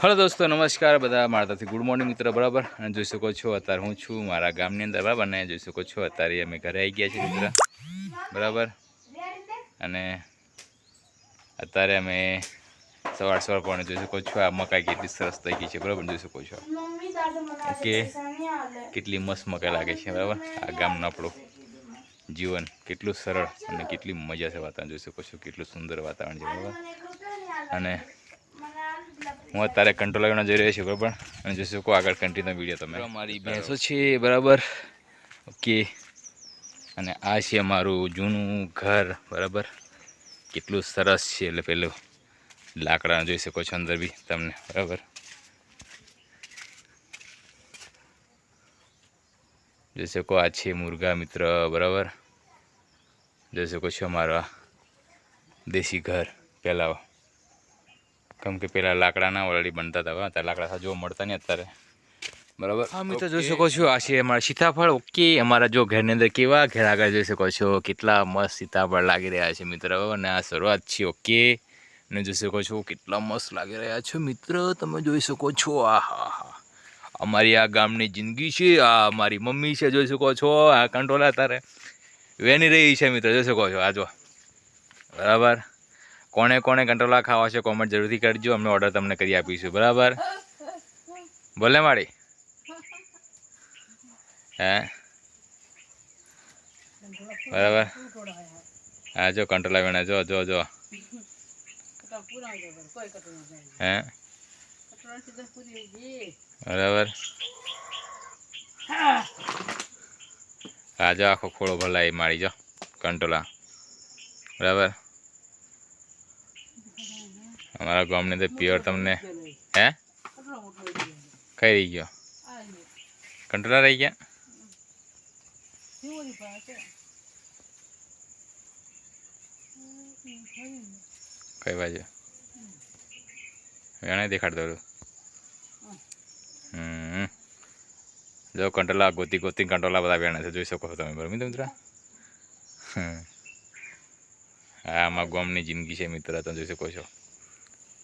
Hello दोस्तों नमस्कार बधा मारा तरफथी गुड मॉर्निंग मित्र बराबर अने जोई शको छो अत्यारे हूँ छूँ मारा गामनी अंदर बराबर ने जोई शको छो अत्यारे अमे घरे आई गया छे मित्र बराबर अने अत्यारे अमे सवार सवार पण जोई शको छो आ मकाई केटली सरस थई गई छे बराबर जोई शको छो के केटली मस्त मकाई लागे छे बराबर आ गामनुं आपणुं जीवन केटलुं सरळ अने केटली मजा छे वातावरण जोई शको छो केटलुं सुंदर वातावरण छे बराबर अने हूँ अत्यारे कंट्रोल जई रह्यो छुं बराबर अने जोई शको आगळ कंटिन्यू विडियो तमे अमारी भैंसो छे बराबर ओके अने आ छे अमारुं जूनुं घर बराबर केटलुं सरस छे એટલે પેલું લાકડા જોઈ શકો છો અંદર બી તમને બરાબર જોઈ શકો આ છે મુર્ગા મિત્ર બરાબર જોઈ શકો છો અમારા દેશી ઘર પહેલાં કેમ કે પહેલાં લાકડાના ઓલરેડી બનતા હતા અત્યારે લાકડા જોવા મળતા નહીં અત્યારે બરાબર હા મિત્ર જોઈ શકો છો આ છે અમારા સીતાફળ ઓકે અમારા જો ઘરની અંદર કેવા ઘેર આગળ જોઈ શકો છો કેટલા મસ્ત સીતાફળ લાગી રહ્યા છે મિત્ર અને આ શરૂઆત છે ઓકે ने જોઈ શકો છો કેટલા મસ્ત લાગી રહ્યા છે મિત્ર તમે જોઈ શકો છો આહા અમારી આ ગામની જિંદગી છે આ અમારી મમ્મી છે જોઈ શકો છો આ કંટ્રોલા તારે વેની રહી છે મિત્ર જોઈ શકો છો આ જો બરાબર કોણે કોણે કંટ્રોલા ખાવા છે કોમેન્ટ જરૂરથી કરજો અમને ઓર્ડર તમને કરી આપીશું બરાબર બોલે માડી હે બરાબર હા જો કંટ્રોલા વેણા જો જો જો हैं बराबर आज आखो खोड़ो भलाई मारी जो कंटोला बराबर हमारा गाम ने प्योर तमने है कई रही गयो कंटोला रही गया कई बाजू नहीं दिखा दो जो कंटोला गोती गोती कंटोला बता वेणा से જોઈ શકો છો તમે બરાબર મિત્ર આ આમાં ગામની જિંદગી છે મિત્ર તમે જોઈ શકો છો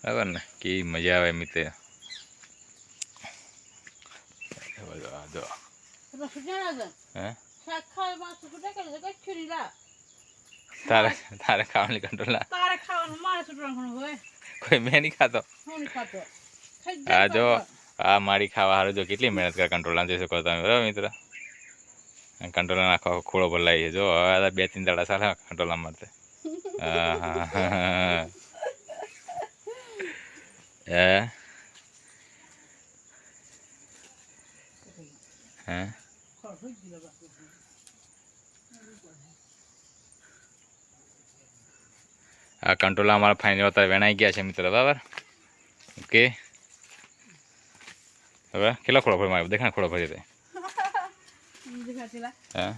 બરાબર ને કેવી મજા આવે મિત્ર જો તારે તારે ખાવાની કંટ્રોલા તારે ખાવાનું મારે સુટવાનું હોય કોઈ મેં નહીં ખાતો આ જો આ મારી ખાવા હારું જો કેટલી મહેનત કરે કંટ્રોલા જોઈ શકો તમે બરાબર મિત્ર કંટ્રોલા નાખો ખોળો ભલાઈ છે જો હવે 2-3 દાડા સારા કંટ્રોલા મારતે હે आ कंट्रोला हमारा फाइनल होता है वेणाई गया है मित्र बराबर ओके હવે કેટલા ખોળો ભરી મારે દેખાને ખોળો ભરી દે હા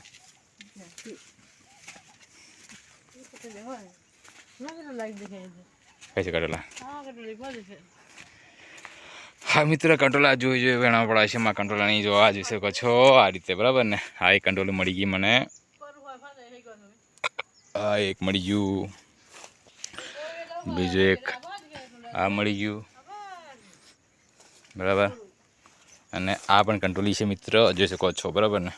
કઈ છે કંટ્રોલા હા મિત્ર કંટ્રોલા જોઈ જોઈ વેણા પડાય છે માં કંટ્રોલા નહીં જો આ જોઈ શકો છો આ રીતે બરાબર ને આ એક કંટ્રોલ મળી ગઈ મને આ એક મળી ગયું बीजू एक आ मळी गयुं बराबर अने आ पण कंट्रोली छे मित्र जोई शको छो बराबर ने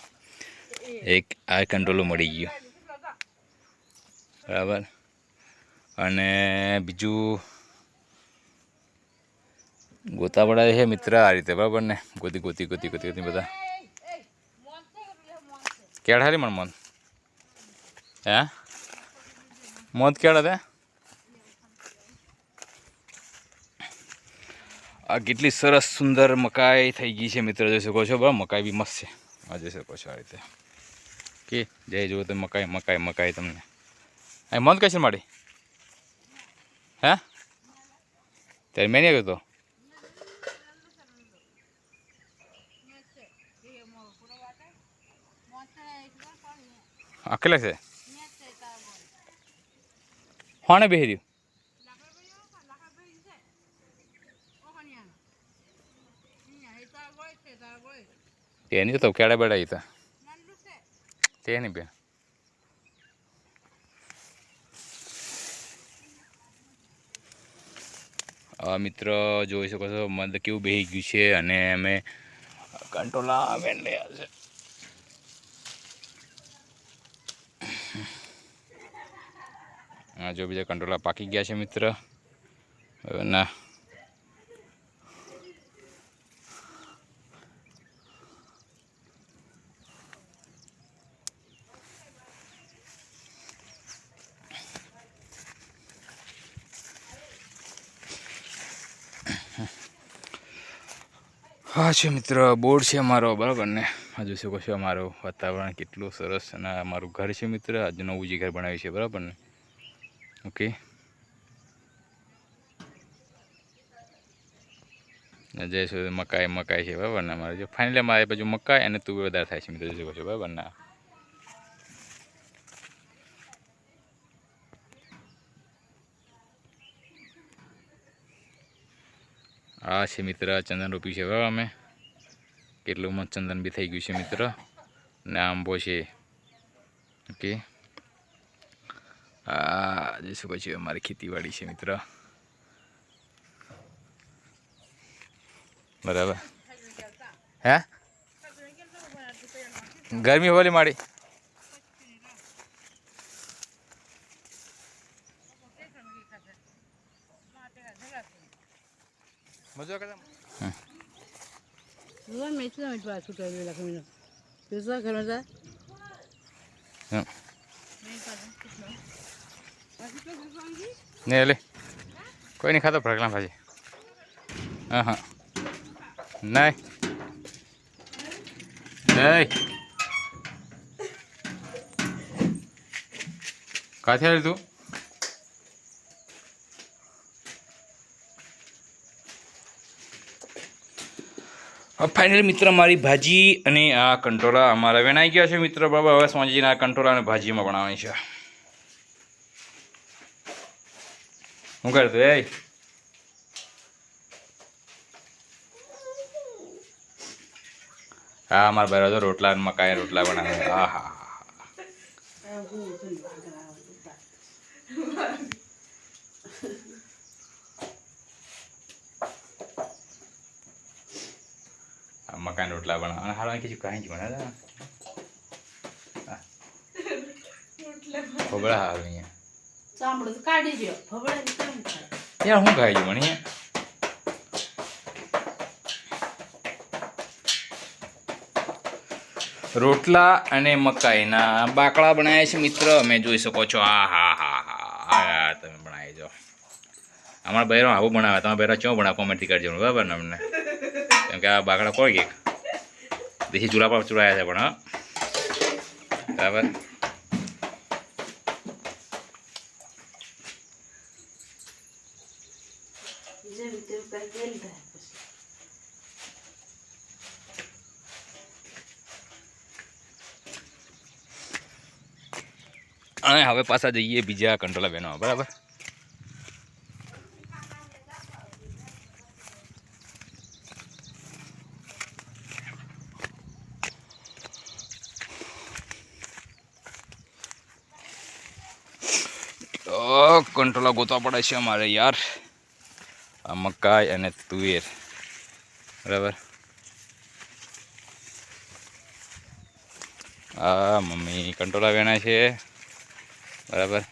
एक आ कंट्रोलो मळी गयुं बराबर अने बीजू गोता पड़ा है मित्र आ रीते बराबर ने गोती गोती गोती गोती गोती बधा केड़ा हरी मन मन हे मोद केड़ा दे आ केटली सरस सुंदर मकाई थई गई है मित्र जोई शको छो बराबर मकाई भी मस्त है आ जोई शको छो आ रीते के जय जो तो मकाई मकाई मकाई तमने आ मन कैसे माड़ी हैं तेरे मैं नहीं तो अकेले से हाँ ने बेहरी नहीं तो केड़ा बेड़ा ही था ते नहीं बे मित्र જોઈ શકો છો મધ કેવું બેહી ગયું છે અને અમે કંટોલા વેંડ્યા છે। જો બીજા કંટોલા પાકી ગયા છે મિત્ર ના हाँ है मित्र बोर्ड है अमरो बराबर ने आ जोई शको छो अमरो वातावरण केटलुं सरस अने अमरुं घर है मित्र आज नवुं जे घर बनाव्युं छे बराबर ने ओके जय सो मकाई मकाई है बराबर ने अमारे जो फाइनली अमारे बाजू मकाई अने तुवेर वधारे थाय छे मित्र जोई शको छो बराबर ने आ छे मित्र चंदन रोप्युं छे बराबर अमे केटलुं मस्त चंदन बी थई गयुं छे मित्र ने आंबो छे ओके आ जोई शको छो अमारी खेतीवाड़ी छे मित्र बराबर है गर्मी वाली माड़ी मजा करता Luar macam mana tu aku tahu dia lakukan. Susah kalau dah. नहीं ले कोई नहीं खाता भड़कला भाजी हाँ हाँ नहीं नहीं कहाँ थे तू अब फाइनली मित्र मारी भाजी अने आ कंटोला अमारा वेनाई गया है मित्र बराबर हवे सांजेना आ कंटोला अने भाजी में बनावવાની છે હું કરતો એ હા મારા ભાઈ તો રોટલા અને મકાઈ રોટલા બનાવે આ હા मकान रोटला बना हारा किसी कहीं बना फबड़ा हार नहीं સાંભળો તો કાઢી દો ફબડા કેમ થાય यार हूँ खाई जी मणी रोटला अने मकाईना बाकड़ा बनाया छे मित्र मैं जोई शको छो आ हा हा हा तमे बनाई जो अमरा बहेरो आवुं बनावे तमे बहेरा चो बनाव कमेंट थी करजो बराबर ने अमने केम के आ बाकड़ा कोई के देशी चूल्हा पर चुराया छे पण हाँ बराबर જે રીતે ઉપર તેલ થાય પછી અને હવે પાછા જઈએ બીજા કંટોલા બહેનો બરાબર કંટોલા ગોતવા પડે છે અમારે યાર આ મકાઈ અને તુવેર બરાબર આ મમ્મી કંટોલા વેણા છે બરાબર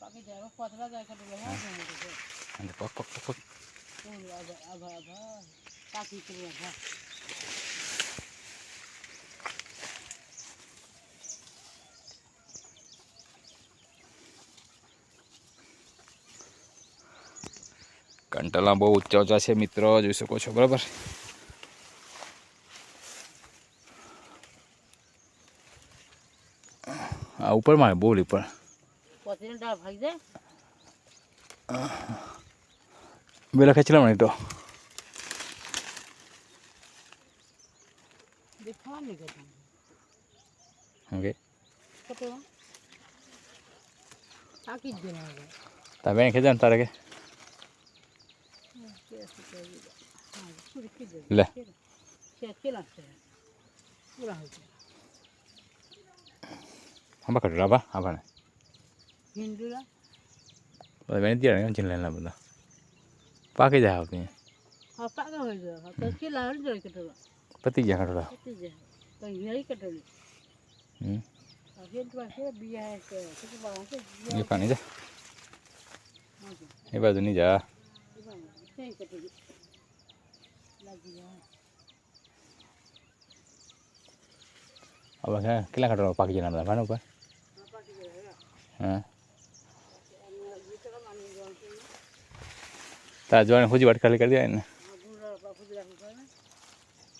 પાકી જાય કોથળા જાય કે બહુ અને પક પક પક પક આભા આભા પાકી કરી આભા कंटोला बहुत ऊंचा ऊंचा है मित्रों जोई शको छो बराबर आ ऊपर मारे बोल ऊपर કોથળીનો ડાળ ભાગી જાય बेला खेचला नहीं तो દેખા નહીં કરતા ओके કતો આકી જ દેના છે तबे खेचन तारे के હા પૂરી કી દે ले છે કેલા છે પૂરા હોય हम कट रहा बा आबा ने હિન્દુલા વેણી ત્યાં ચીલા બધા પાકી જાય આવતી હા પાકા હોય છે હા તો કેટલા હર જોઈ કટોલા પતી ગયા ખટોલા પતી જાય તો યરી કટોલી આ હેડવા છે બિયા કે શું બાવા છે એ પાણી જા હા એ બાજુ નહીં જા તે કટોલી લાગી જાય હવે કેટલા ખટોલા પાકી ગયા બધા ભાણ ઉપર હા પાકી જાય હા અને બીજા માની જવાનું છે તાર જોવાની ખુજી વાટ ખાલી કરી દે ને હા ગુંડા બાપુ રાખો ને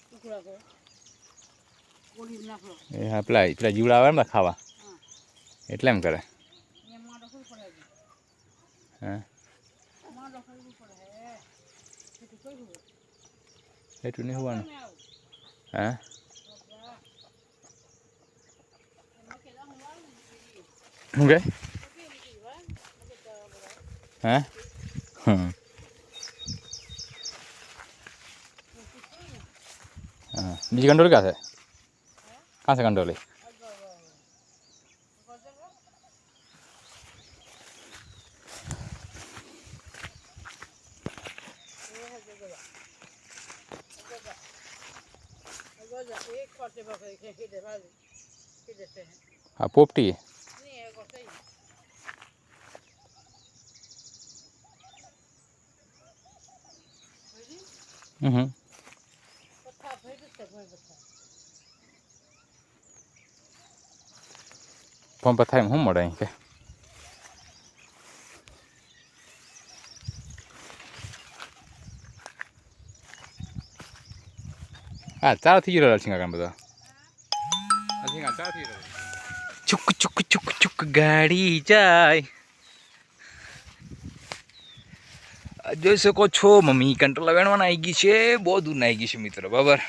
ટુકડા કરો ગોળી નાખો એ હા પેલા જીવડા આવે ને ખાવા હા એટલે એમ કરે એ માં ડોકર પડે હા માં ડોકર પડે હે તો કોઈ હોય એટલું નહીં હોવાનું તમે આવો હા બાબા એમાં કેલા હોવાનું નથી શું કહે ઓકે લીધી વા મગે તો બરાબર હા હા हाँ बीज कंट्रोल क्या है कहाँ से कंट्रोल है हाँ पोपटी है पंप था हम मड़े के हाँ चार थी गयो सिंगा बधा चार थी चुक चुक चुक चुक गाड़ी जाए જોઈ શકો છો મમ્મી કંટ્રોલ વેણવાના આવી ગઈ છે બહુ દૂર ના આવી ગઈ છે મિત્રો બરાબર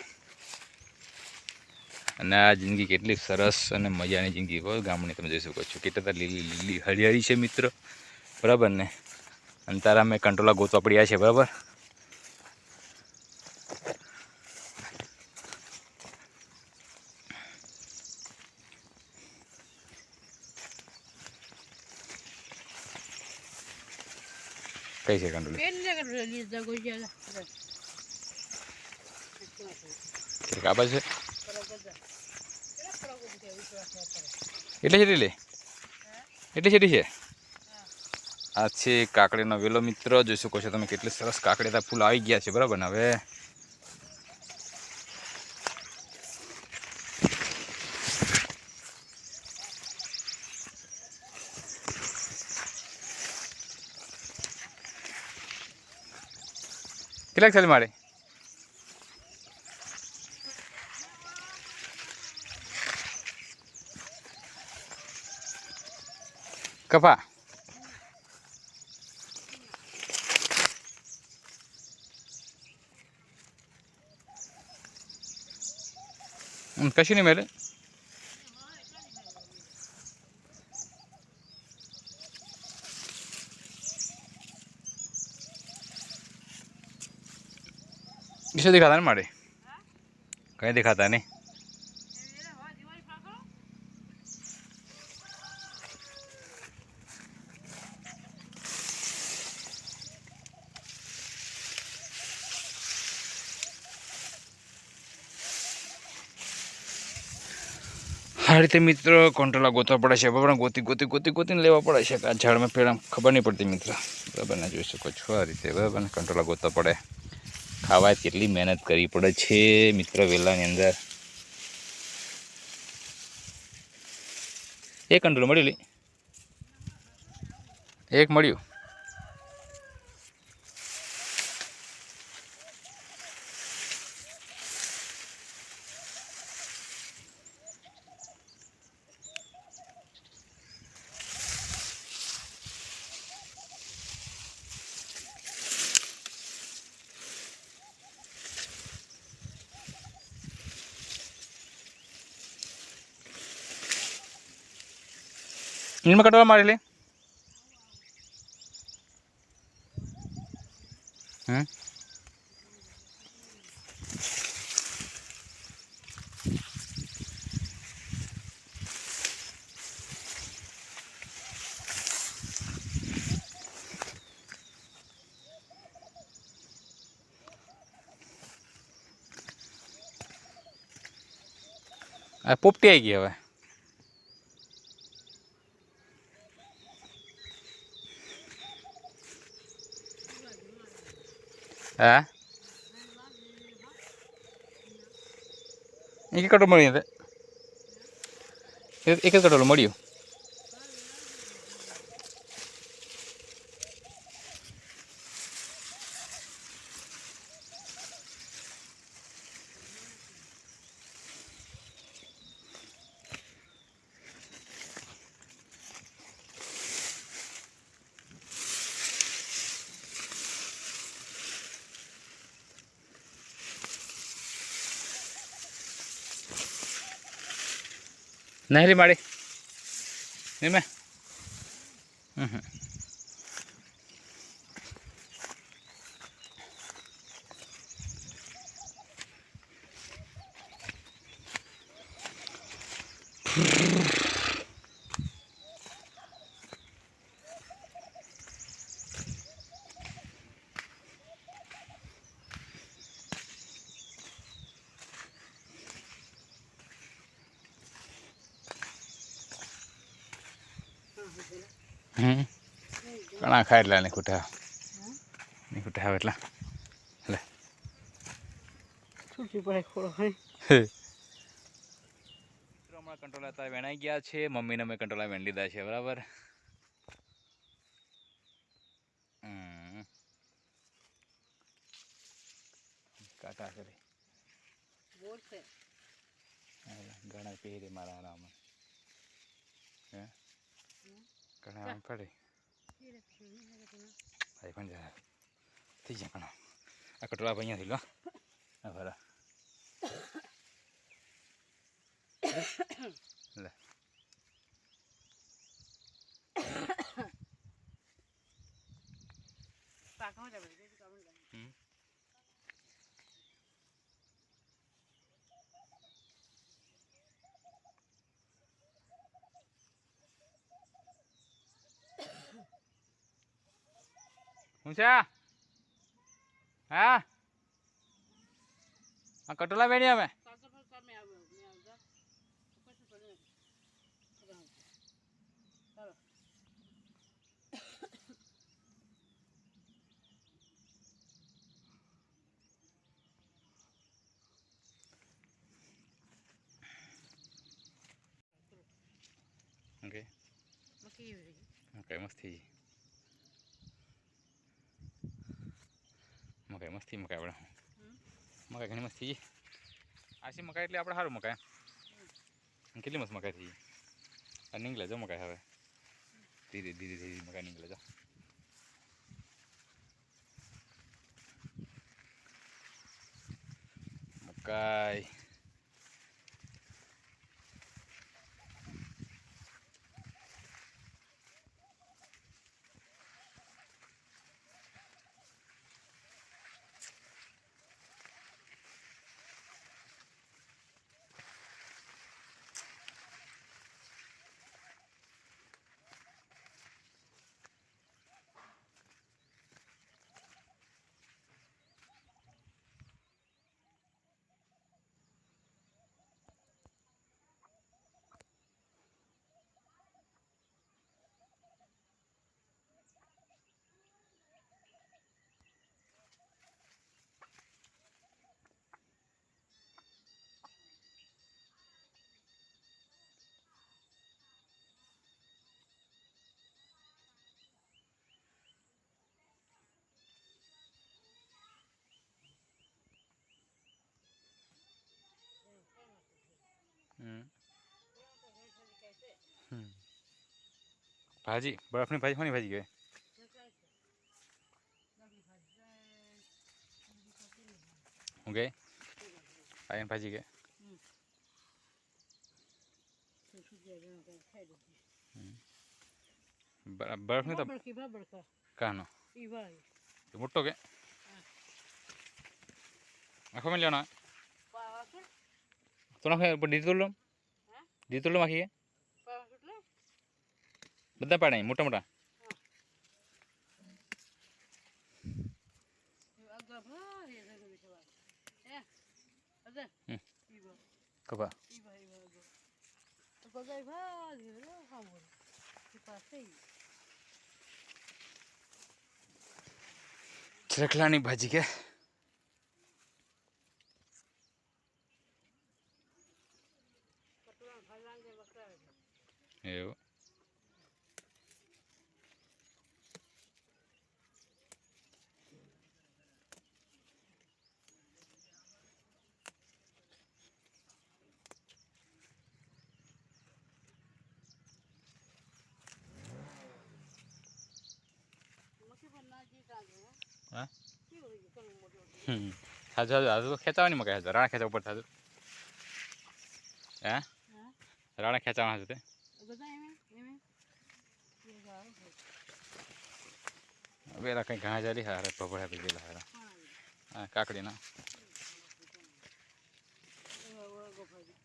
અને આ જિંદગી કેટલી સરસ અને મજાની જિંદગી હોય ગામની તમે જોઈ શકો છો કેટલા લીલી લીલી હરિયાળી છે મિત્રો બરાબર ને અને તારા અમે કંટ્રોલા ગોતવા પડ્યા છે બરાબર કઈ છે કંટ્રોલ કાબા છે એટલે છે છે આ છે કાકડીનો વેલો મિત્રો જોઈ શકો છો તમે કેટલી સરસ કાકડીના ફૂલ આવી ગયા છે બરાબર ને હવે કેટલાક ચાલે મારે કપા કશું નહીં મેલે किसे दिखाता नहीं मारे कहीं दिखाता नहीं આ રીતે મિત્રો કંટ્રોલા ગોતવા પડે છે પણ ગોતીને લેવા પડે છે આ ઝાડમાં પેલા ખબર નહીં પડતી મિત્ર બરાબર ને જોઈ શકો છો આ રીતે બરાબર ને કંટ્રોલા ગોતવા પડે ખાવા કેટલી મહેનત કરવી પડે છે મિત્ર વેલાની અંદર એક કંટ્રોલ મળ્યું લી એક મળ્યું इनमें कटोरा मारे ले આ પોપટી આવી ગઈ હવે. હા એક કટોળ મળ્યું એક જ કટોળ મળ્યું. નહીં માડી નહીં મેં ઘણા ખાય એટલા નહીં ખૂટા આવે એટલા એટલે છૂટી પડે ખોળો હોય. હમણાં કંટ્રોલ હતા વેણાઈ ગયા છે. મમ્મીને મેં કંટ્રોલ વેણ લીધા છે બરાબર. કાટા કરી બોલશે ઘણા પહેરી મારા આરામ હે ઘણા આમ પડે ભાઈ પણ જાય થઈ જાય ઘણા આ કટોળા અહીંયાથી લો હા ભરા લે પાકમાં જ આપણે કામ લાગે. શું છે હા આ કટોળા વેણી અમે ઓકે મસ્તી મકાઈ મસ્તી મકાઈ આપણે મકાઈ ઘણી મસ્તી આશી મકાઈ એટલે આપણે સારું મકાઈ કેટલી મસ્ત મકાઈ થઈ આ નીકળે જો મકાઈ હવે ધીરે ધીરે ધીરે મકાઈ નીકળે જો મકાઈ ભાજી બરફની ભાજી કોની ભાજી ગઈ હું ગઈ આયન ભાજી ગઈ બરફની તો કાનો મોટો કે આખો મેં લેવાનો તો નાખે દીધું લો માખી બધા પાડે મોટા મોટા કપા ગજાઈ ભાજી રે ખાવું એ પાસે ચરખલાની ભાજી કે કટોરા ફલાંગે વકરાવે એવું મકી પણ ના જીતા છે હા કેવું હોય કરું મોટો હાજો હાજો તો ખેંચાવાની મકાઈ હાજો રાણા ખેંચા ઉપર થાજો હે હા રાણા ખેંચાવા હાજો તે ગજા એમે એ જાવ વેલા કંઈ ઘણા જારી હારે પપડા પી ગયેલા હારા હા હા કાકડીના એ ગોફાજી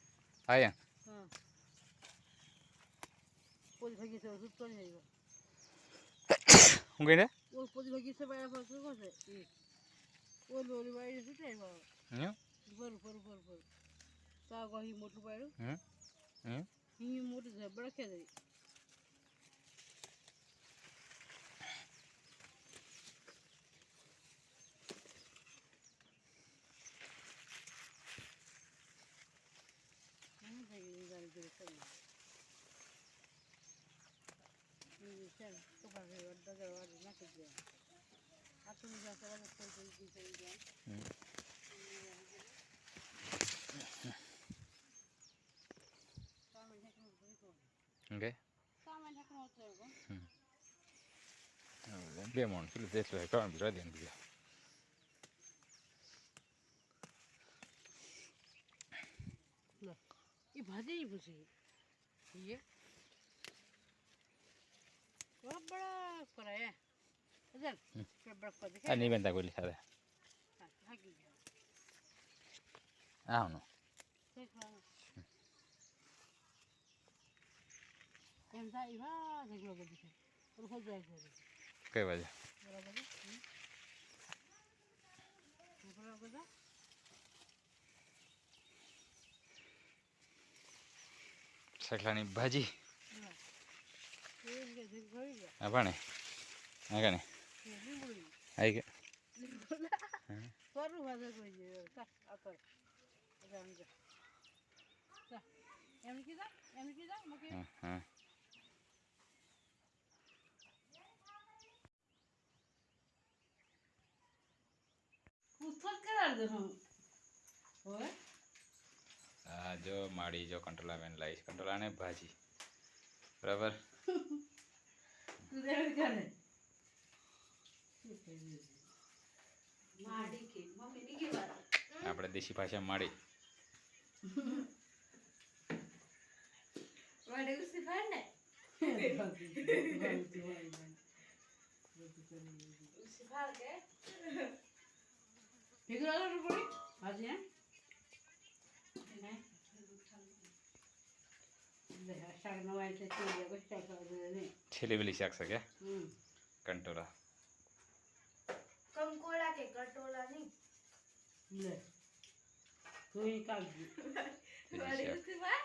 આયા હા પોલી ભાગી છે સુતો નહીં હું ગઈને ઓ પોલી ભાગી છે બાય પર શું છે એ ઓલી ઓલી બાય સુતે બાય હમ પર તા ગહી મોટું બાયડું હમ હિ મોટું છે બળકે દે હું થઈ ગઈ ગાડી જોડે કરી એ છે તો પાસે ડગર વાળી નાખી દે આ તો બીજા સવારે કોઈ કોઈ થઈ જાય ઓકે સામાન ઢાંકણો હતો બે મણ પેલું દેશ લે કોણ બીજા દે બીજા એ ભાજી પૂછી ये बड़ा पड़ा है इधर बड़ा पड़ा આ નહીં બનતા કોઈ સાથે भागी गया આવનો देख रहा एम जाई भा देख लो बड़ी और हो जाए કઈ બાજુ बराबर बराबर ચરખલાની ભાજી ये इनके देख भरी गया આ પાણે આ કાને ये लिंबड़ी આઈ કે पर भाजा कोई ये ता आता जान जा ता एम कीदा मके હા હા उथल करा दे हम ओए આ જો માડી જો કંટ્રોલા મેન લાઈશ કંટ્રોલા ને ભાજી બરાબર देख करे माड़ी की मम्मी नी की बात આપણે દેશી ભાષામાં માડી वाडे उसी फाड़ने उसी फाड़ के ठीक है ना रुपड़ी आज है नहीं ले शाक नवाई से चीज़ कुछ शाक कर दे છેલ્લી વેલી શાક છે કે કંટોલા कंकोड़ा के कटोला नहीं ले तू ही काट दी વેલી શાક उसी बात